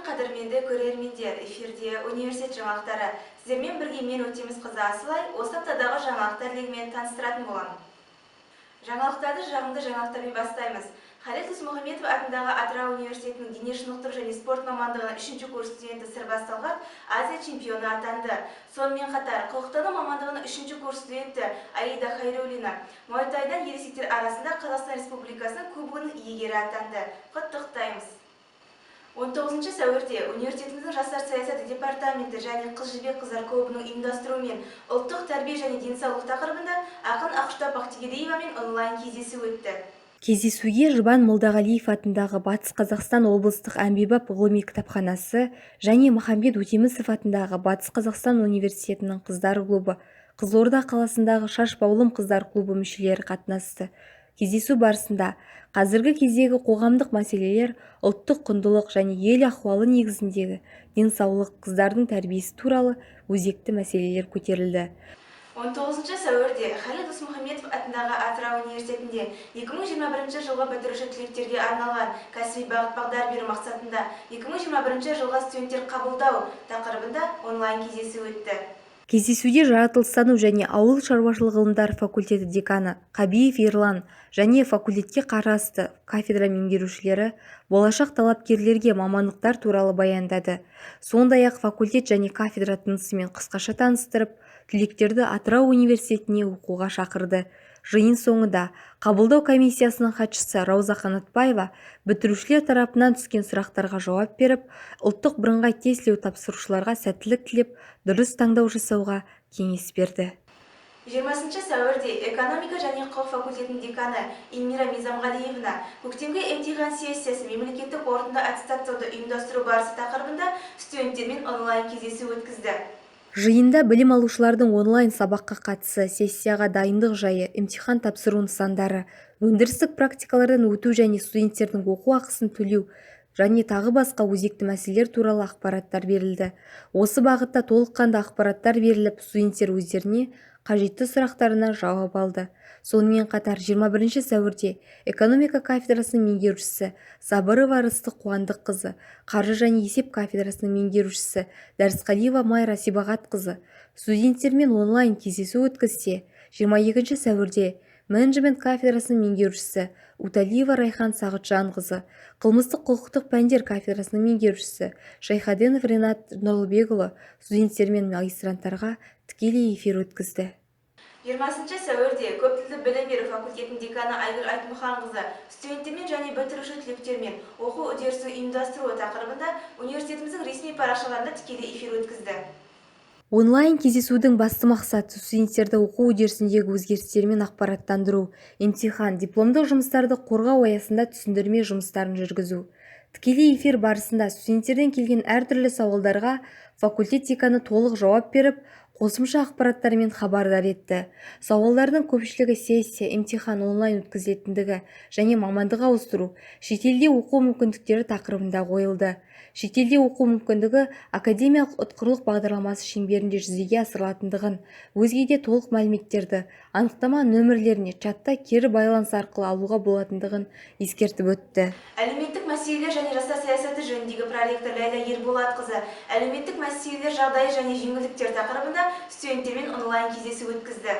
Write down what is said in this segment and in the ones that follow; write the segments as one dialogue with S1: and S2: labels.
S1: қадірменді көрермендер, эфирде университет жаңалықтары. Сіздермен бірге мен Өтемісқызы Асылай осы аптадағы жаңалықтар легімен таныстыратын боламын. Жаңалықтарды жағымды жаңалықтармен бастаймыз. Халел Досмұхамедов атындағы Атырау университетінің дене шынықтыру және спорт мамандығының 3-ші курс студенті Сырбас Талғат Азия чемпионы атанды. Сонымен қатар, құқықтану мамандығының 3-ші курс студенті Аида Хайруллина Муайтайдан ересектер арасында Қазақстан Республикасының кубогының иегері атанды. Құттықтаймыз. 19 сәуірде университетіміздің жастар саясаты департаменті және қыз жібек қыздар клубының ұйымдастыруымен ұлттық тәрбие және денсаулық тақырыбында ақын Ақұштап Бақтигереевамен онлайн кездесу өтті.
S2: Кездесуге Жұбан Молдағалиев атындағы Батыс Қазақстан облыстық әмбебап ғылыми кітапханасы және Махамбет Өтемісов атындағы Батыс Қазақстан университетінің қыздар клубы, Қызылорда қаласындағы Шаш Баулым қыздар клубы мүшелері қатынасты. Кездесу барысында қазіргі кездегі қоғамдық мәселелер, ұлттық құндылық және ел ахуалы негізіндегі денсаулық, қыздардың тәрбиесі туралы өзекті мәселелер көтерілді.
S1: 19 сәуірде Халел Досмұхамедов атындағы Атырау университетінде 2021 жылғы бітіруші түлектерге арналған кәсіби бағыт-бағдар беру мақсатында 2021 жылға студенттер қабылдау тақырыбында онлайн кездесу өтті.
S2: Кездесуде жаратылыстану және ауыл шаруашылығы ғылымдары факультеті деканы Қабиев Ерлан және факультетке қарасты кафедра меңгерушілері болашақ талапкерлерге мамандықтар туралы баяндады. Сондай-ақ факультет және кафедра тынысымен қысқаша таныстырып, түлектерді Атырау университетіне оқуға шақырды. Жиын соңында қабылдау комиссиясының хатшысы Рауза Қанатбаева бітірушілер тарапынан түскен сұрақтарға жауап беріп, ұлттық бірыңғай тестілеу тапсырушыларға сәттілік тілеп, дұрыс таңдау жасауға кеңес берді.
S1: 20 сәуірде экономика және құқық факультетінің деканы Эльмира Мизамғалиевна көктемгі емтихан сессиясы мемлекеттік қорытынды аттестаттауды ұйымдастыру барысы тақырыбында студенттермен онлайн кездесу өткізді.
S2: Жиында білім алушылардың онлайн сабаққа қатысы, сессияға дайындық жайы, емтихан тапсыру нысандары, өндірістік практикалардан өту және студенттердің оқу ақысын төлеу және тағы басқа өзекті мәселелер туралы ақпараттар берілді. Осы бағытта толыққанды ақпараттар беріліп, студенттер өздеріне қажетті сұрақтарына жауап алды. Сонымен қатар 21 сәуірде экономика кафедрасының меңгерушісі Сабырова Рыстық Қуандыққызы, қаржы және есеп кафедрасының меңгерушісі Дәрісқалиева Майра Сибағатқызы студенттермен онлайн кездесу өткізсе, 22 сәуірде менеджмент кафедрасының меңгерушісі Уталиева Райхан Сағытжанқызы, қылмыстық құқықтық пәндер кафедрасының меңгерушісі Шайхаденов Ренат Нұрлыбекұлы студенттермен магистранттарға тікелей эфир өткізді.
S1: 20 сәуірде көптілді білім беру факультетінің деканы Айгүл Айтмұханқызы студенттермен және бітіруші түлектермен оқу үдерісін ұйымдастыру тақырыбында университетіміздің ресми парақшаларында тікелей эфир өткізді.
S2: Онлайн кездесудің басты мақсаты студенттерді оқу үдерісіндегі өзгерістермен ақпараттандыру, емтихан, дипломдық жұмыстарды қорғау аясында түсіндірме жұмыстарын жүргізу. Тікелей эфир барысында студенттерден келген әртүрлі сауалдарға факультет деканы толық жауап беріп, қосымша ақпараттармен хабардар етті. Сауалдардың көпшілігі сессия, емтихан онлайн өткізілетіндігі және мамандық ауыстыру, шетелде оқу мүмкіндіктері тақырыбында қойылды. Шетелде оқу мүмкіндігі академиялық ұтқырлық бағдарламасы шеңберінде жүзеге асырылатындығын, өзге де толық мәліметтерді анықтама нөмірлеріне чатта кері байланыс арқылы алуға болатындығын ескертіп өтті.
S1: Әлеуметтік мәселелер және жастар саясаты жөніндегі проректор Ләйла Ерболатқызы әлеуметтік мәселелер жағдайы және жеңілдіктер тақырыбында студенттермен онлайн кездесу өткізді.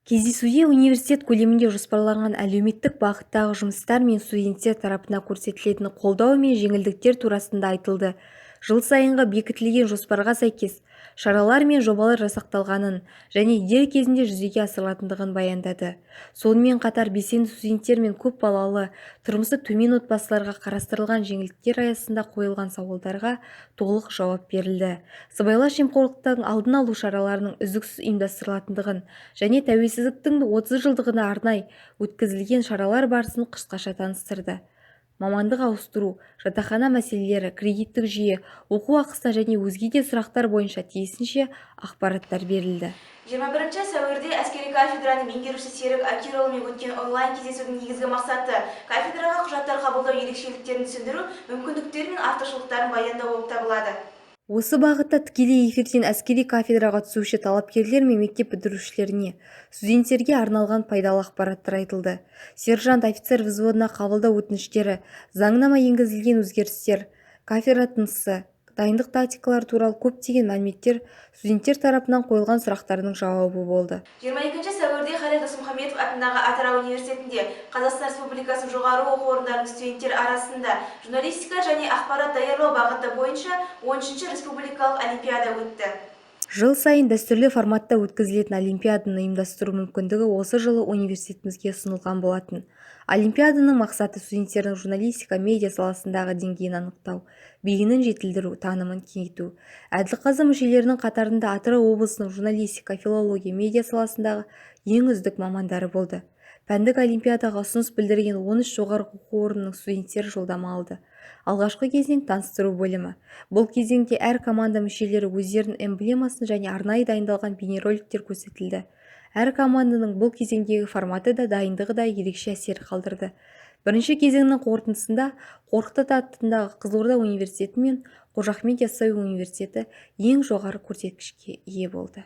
S2: Кездесуде университет көлемінде жоспарланған әлеуметтік бағыттағы жұмыстар мен студенттер тарапынан көрсетілетін қолдау мен жеңілдіктер турасында айтылды. Жыл сайынғы бекітілген жоспарға сәйкес шаралар мен жобалар жасақталғанын және дер кезінде жүзеге асырылатындығын баяндады. Сонымен қатар белсенді студенттер мен көп балалы, тұрмысы төмен отбасыларға қарастырылған жеңілдіктер аясында қойылған сауалдарға толық жауап берілді. Сыбайлас жемқорлықтың алдын алу шараларының үздіксіз ұйымдастырылатындығын және тәуелсіздіктің 30 жылдығына арнай өткізілген шаралар барысын қысқаша таныстырды. Мамандық ауыстыру, жатақхана мәселелері, кредиттік жүйе, оқу ақысына және өзге де сұрақтар бойынша тиісінше ақпараттар берілді.
S1: 21 сәуірде әскери кафедраның меңгерушісі Серік Акирұлымен өткен онлайн кездесудің негізгі мақсаты кафедраға құжаттар қабылдау ерекшеліктерін түсіндіру, мүмкіндіктері мен артықшылықтарын баяндау болып табылады.
S2: Осы бағытта тікелей эфирден әскери кафедраға түсуші талапкерлер мен мектеп бітірушілеріне, студенттерге арналған пайдалы ақпараттар айтылды. Сержант офицер взводына қабылдау өтініштері, заңнама енгізілген өзгерістер, кафедра тынысы, дайындық тактикалары туралы көптеген мәліметтер студенттер тарапынан қойылған сұрақтардың жауабы болды.
S1: 22 сәуірде Халел Досмұхамедов атындағы Атырау университетінде Қазақстан Республикасының жоғары оқу орындарының студенттер арасында журналистика және ақпарат даярлау бағыты бойынша 13-ші республикалық олимпиада өтті.
S2: Жыл сайын дәстүрлі форматта өткізілетін олимпиаданы ұйымдастыру мүмкіндігі осы жылы университетімізге ұсынылған болатын. Олимпиаданың мақсаты студенттердің журналистика, медиа саласындағы деңгейін анықтау, білімін жетілдіру, танымын кеңейту. Әділқазы мүшелерінің қатарында Атырау облысының журналистика, филология, медиа саласындағы ең үздік мамандары болды. Пәндік олимпиадаға ұсыныс білдірген 13 жоғары оқу орнының студенттері жолдама алды. Алғашқы кезең таныстыру бөлімі. Бұл кезеңде әр команда мүшелері өздерінің эмблемасын және арнайы дайындалған бейнероликтер көрсетілді. Әр команданың бұл кезеңдегі форматы да дайындығы да ерекше әсер қалдырды. Бірінші кезеңнің қорытындысында Қорқыт Ата атындағы Қызылорда университеті мен Қожа Ахмет Яссауи университеті ең жоғары көрсеткішке ие болды.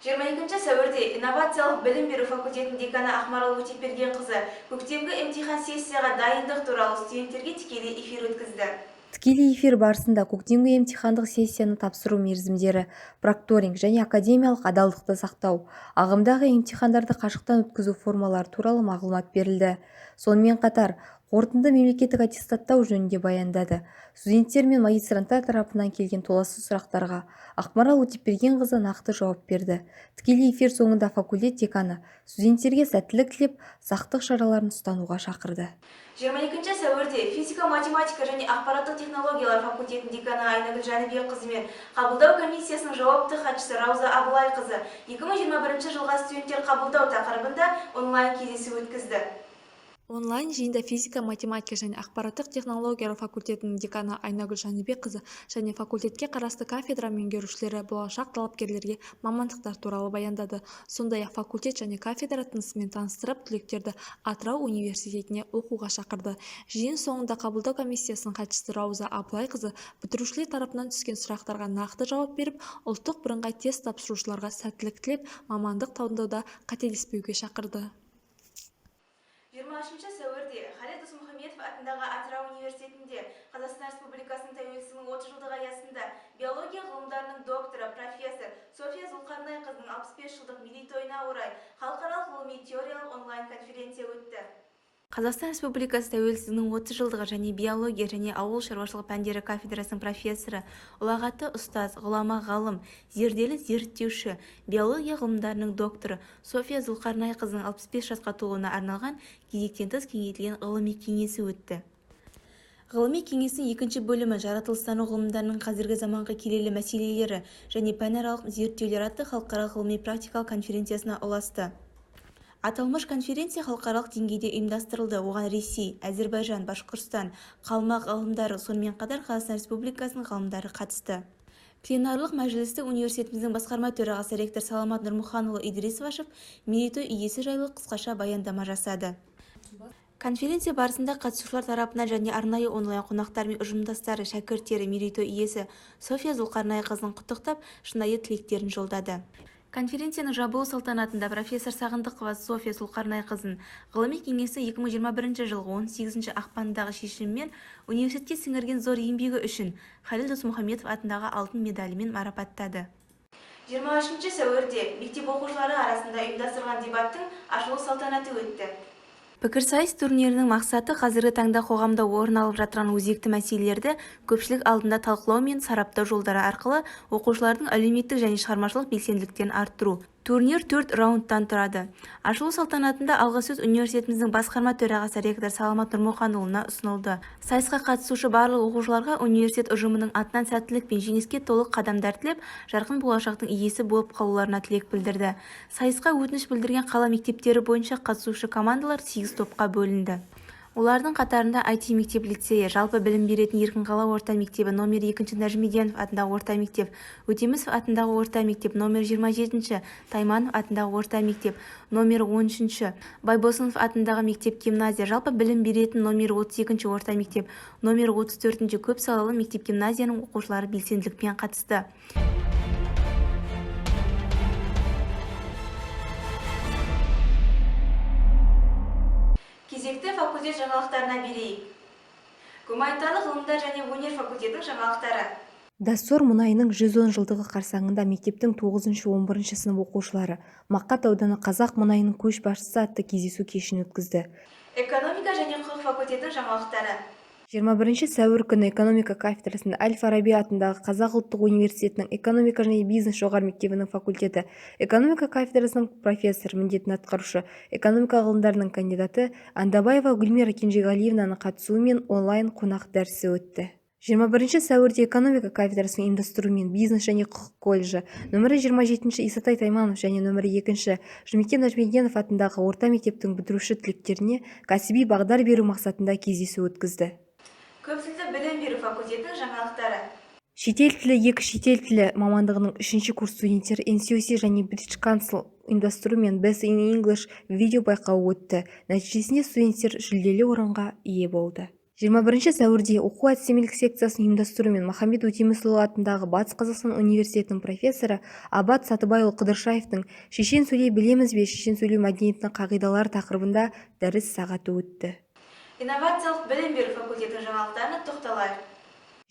S1: 22 сәуірде инновациялық білім беру факультетінің деканы Ақмарал Өтепбергенқызы көктемгі емтихан сессияға дайындық туралы студенттерге тікелей эфир өткізді.
S2: Тікелей эфир барысында көктемгі емтихандық сессияны тапсыру мерзімдері, прокторинг және академиялық адалдықты сақтау, ағымдағы емтихандарды қашықтан өткізу формалары туралы мағлұмат берілді. Сонымен қатар, қорытынды мемлекеттік аттестаттау жөнінде баяндады. Студенттер мен магистранттар тарапынан келген толассыз сұрақтарға Ақмарал Өтепбергенқызы нақты жауап берді. Тікелей эфир соңында факультет деканы студенттерге сәттілік тілеп, сақтық шараларын ұстануға шақырды.
S1: 22 сәуірде физика-математика және ақпараттық технологиялар факультетінің деканы Айнагүл Жәнібекқызы мен қабылдау комиссиясының жауапты хатшысы Рауза Абылайқызы 2021 жылға студенттер қабылдау тақырыбында онлайн кездесу өткізді.
S3: Онлайн жиында физика-математика және ақпараттық технологиялар факультетінің деканы Айнагүл Жәнібекқызы және факультетке қарасты кафедра меңгерушілері болашақ талапкерлерге мамандықтар туралы баяндады. Сондай-ақ факультет және кафедра тынысымен таныстырып, түлектерді Атырау университетіне оқуға шақырды. Жиын соңында қабылдау комиссиясының хатшысы Рауза Абылайқызы бітірушілер тарапынан түскен сұрақтарға нақты жауап беріп, ұлттық бірыңғай тест тапсырушыларға сәттілік тілеп, мамандық таңдауда қателеспеуге шақырды.
S1: 23 сәуірде Халел Досмұхамедов атындағы Атырау университетінде Қазақстан Республикасының тәуелсіздігінің 30 жылдығы аясында биология ғылымдарының докторы, профессор София Зұлқарнайқызының 65 жылдық мерейтойына орай халықаралық ғылыми-теориялық онлайн конференция өтті.
S4: Қазақстан Республикасы тәуелсіздігінің 30 жылдығы және биология және ауыл шаруашылығы пәндері кафедрасының профессоры, ұлағатты ұстаз, ғұлама ғалым, зерделі зерттеуші, биология ғылымдарының докторы София Зұлқарнайқызының 65 жасқа толуына арналған кезектен тыс кеңейтілген ғылыми кеңесі өтті. Ғылыми кеңестің екінші бөлімі жаратылыстану ғылымдарының қазіргі заманғы келелі мәселелері және пәнаралық зерттеулер атты халықаралық ғылыми-практикалық конференциясына ұласты. Аталмыш конференция халықаралық деңгейде ұйымдастырылды. Оған Ресей, Әзербайжан, Башқұртстан, қалмақ ғалымдары, сонымен қатар Қазақстан Республикасының ғалымдары қатысты. Пленарлық мәжілісті университетіміздің басқарма төрағасы ректор Саламат Нұрмұханұлы Идрисов ашып, мерейтой иесі жайлы қысқаша баяндама жасады. Конференция барысында қатысушылар тарапынан және арнайы онлайн қонақтар мен ұжымдастары, шәкірттері мерейтой иесі София Зұлқарнайқызын құттықтап, шынайы тілектерін жолдады. Конференцияның жабылу салтанатында профессор Сағындықова София Зұлқарнайқызын ғылыми кеңесі 2021 жылғы 18 ақпандағы шешімімен университетке сіңірген зор еңбегі үшін Халел Досмұхамедов атындағы алтын медалімен марапаттады.
S1: 23 сәуірде мектеп оқушылары арасында ұйымдастырылған дебаттың ашылу салтанаты өтті.
S4: Пікірсайыс турнирінің мақсаты қазіргі таңда қоғамда орын алып жатқан өзекті мәселелерді көпшілік алдында талқылау мен сараптау жолдары арқылы оқушылардың әлеуметтік және шығармашылық белсенділіктерін арттыру. Турнир 4 раундтан тұрады. Ашылу салтанатында алғы сөз университетіміздің басқарма төрағасы ректор Саламат Нұрмұханұлына ұсынылды. Сайысқа қатысушы барлық оқушыларға университет ұжымының атынан сәттілік пен жеңіске толық қадамдар тілеп, жарқын болашақтың иесі болып қалуларына тілек білдірді. Сайысқа өтініш білдірген қала мектептері бойынша қатысушы командалар 8 топқа бөлінді. Олардың қатарында IT мектеп лицейі, жалпы білім беретін Еркінқала орта мектебі, номер 2 Нәжімеденов атындағы орта мектеп, Өтемісов атындағы орта мектеп, номер 27 Тайманов атындағы орта мектеп, номер 13 Байбосынов атындағы мектеп гимназия, жалпы білім беретін номер 32 орта мектеп, номер 34 көп салалы мектеп гимназияның оқушылары белсенділікпен қатысты.
S1: Кезекті факультет жаңалықтарына берейік. Гуманитарлық ғылымдар және өнер факультетінің жаңалықтары.
S2: Доссор мұнайының 110 жылдығы қарсаңында мектептің 9-11 сынып оқушылары Мақат ауданы қазақ мұнайының көшбасшысы атты кездесу кешін өткізді.
S1: Экономика және құқық факультетінің жаңалықтары.
S2: 21 сәуір күні экономика кафедрасында Әл-Фараби атындағы Қазақ ұлттық университетінің экономика және бизнес жоғары мектебінің факультеті экономика кафедрасының профессор міндетін атқарушы экономика ғылымдарының кандидаты Андабаева Гүлмира Кенжегалиевнаның қатысуымен онлайн қонақ дәрісі өтті. 21 сәуірде экономика кафедрасының ұйымдастыруымен бизнес және құқық колледжі нөмірі 27 Исатай Тайманов және нөмірі 2 Жұмекен Нәжмеденов атындағы орта мектептің бітіруші түлектеріне кәсіби бағдар беру мақсатында кездесу өткізді.
S1: Көпсілді білім беру факультетінің жаңалықтары.
S2: Шетел тілі 2 шетел тілі мамандығының 3-ші курс студенттері NCOC және British Council ұйымдастыруымен Best in English видео байқауы өтті. Нәтижесінде студенттер жүлделі орынға ие болды. 21 сәуірде оқу-әдістемелік секциясын ұйымдастыруымен Махамбет Өтемісұлы атындағы Батыс Қазақстан университетінің профессоры Абат Сатыбайұлы Қыдыршаевтың «Шешен сөйлей білеміз бе? Шешен сөйлеу мәдениетінің қағидалары» тақырыбында дәріс сағаты өтті.
S1: Инновациялық білім беру факультетінің жаңалықтарына тоқталайық.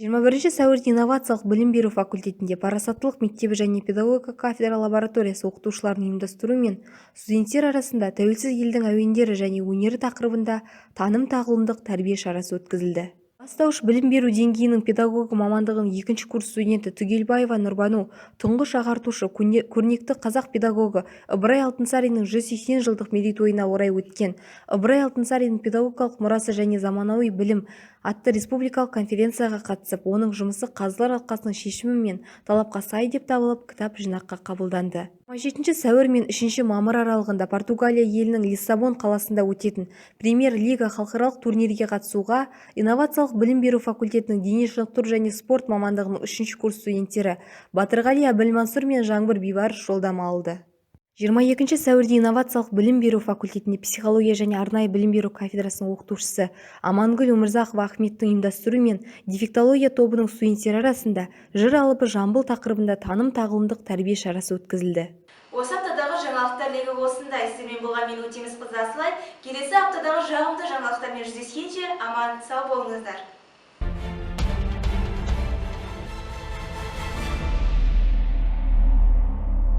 S2: 21 сәуірде инновациялық білім беру факультетінде парасаттылық мектебі және педагогика кафедра лабораториясы оқытушыларының ұйымдастыруымен студенттер арасында тәуелсіз елдің әуендері және өнері тақырыбында таным-тағылымдық тәрбие шарасы өткізілді. Бастауыш білім беру деңгейінің педагогі мамандығының 2-ші курс студенті Түгелбаева Нұрбану тұңғыш ағартушы көрнекті қазақ педагогі Ыбырай Алтынсариннің 180 жылдық мерейтойына орай өткен Ыбырай Алтынсариннің педагогикалық мұрасы және заманауи білім атты республикалық конференцияға қатысып, оның жұмысы қазылар алқасының шешімімен талапқа сай деп табылып, кітап жинаққа қабылданды. 27 сәуір мен 3 мамыр аралығында Португалия елінің Лиссабон қаласында өтетін Премьер-лига халықаралық турнирге қатысуға инновациялық білім беру факультетінің дене шынықтыру және спорт мамандығының 3-ші курс студенттері Батырғали Әбілмансұр мен Жаңбыр Бибарыш жолдама алды. 22 сәуірде инновациялық білім беру факультетінде психология және арнайы білім беру кафедрасының оқытушысы Амангүл Өмірзақова Ахметтің ұйымдастыруымен дефектология тобының студенттері арасында жыр алыбы жамбыл тақырыбында таным-тағылымдық тәрбие шарасы өткізілді.
S1: Осы аптадағы жаңалықтар легі осындай. Сіздермен болған мен Өтеміс Асылай. Келесі аптадағы жағымды жаңалықтармен жүздескенше аман сау болыңыздар.